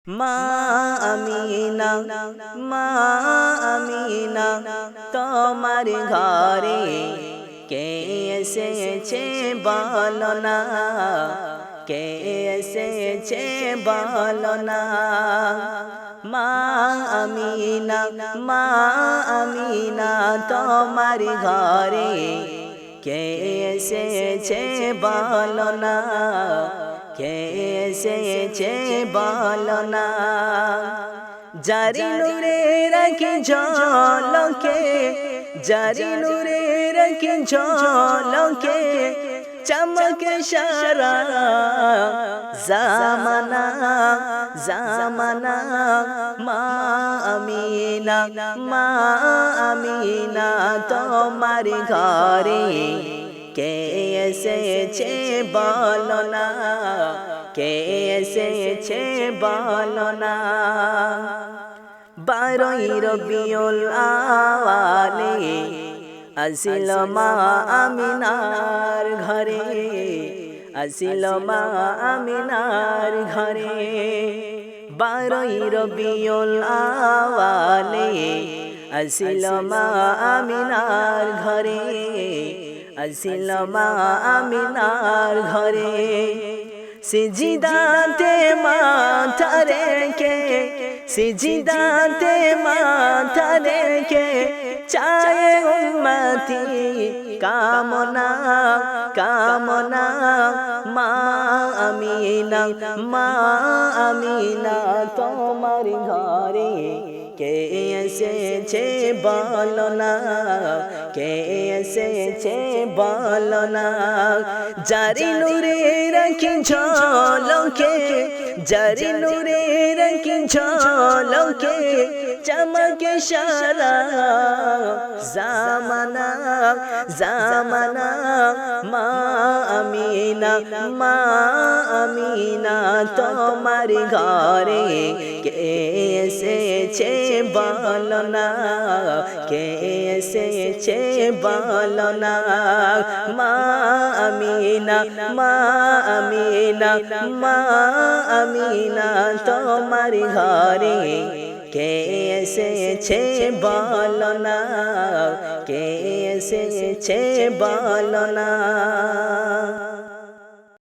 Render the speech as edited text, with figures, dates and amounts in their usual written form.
মা আমিনা, মা আমিনা, তোমার ঘরে কে এসেছে বলো না, কে এসেছে বলো না। মা আমিনা, মা আমিনা, তোমার ঘরে কে এসেছে বলো না, কে এসেছে বলো না। জারি নূরে রাখি ঝলকে, জারি নূরে রাখি ঝলকে, চমকে সারা জামানা জামানা। মা আমিনা, মা আমিনা, তোমার ঘরে কে এসেছে বলো না, কে এসেছে বলো না। 12ই রবিউল আওয়ালে আসিল মা আমিনার ঘরে, আসিল মা আমিনার ঘরে। 12ই রবিউল আওয়ালে আসিল মা আমিনার ঘরে, আসিল মা আমিনার ঘরে। সিজদাতে মাথা রেখে, সিজদাতে মাথা রেখে, চায় উম্মতি কামনা কামনা। মা আমিনা, মা আমিনা, তোমার ঘরে কে এসেছে বলো না, কে এসেছে বলো না। জারি নূরে রাখি ঝলকে, জারি নূরে রাখি ঝলকে, চমকে সারা জামানা জামানা। মা আমিনা, মা আমিনা, তোমার ঘরে কে এসেছে বলো না, কে এসেছে বলো না। মা আমিনা, মা আমিনা, মা আমিনা, তোমার ঘরে কে এসেছে বলো না, কে এসেছে বলো না।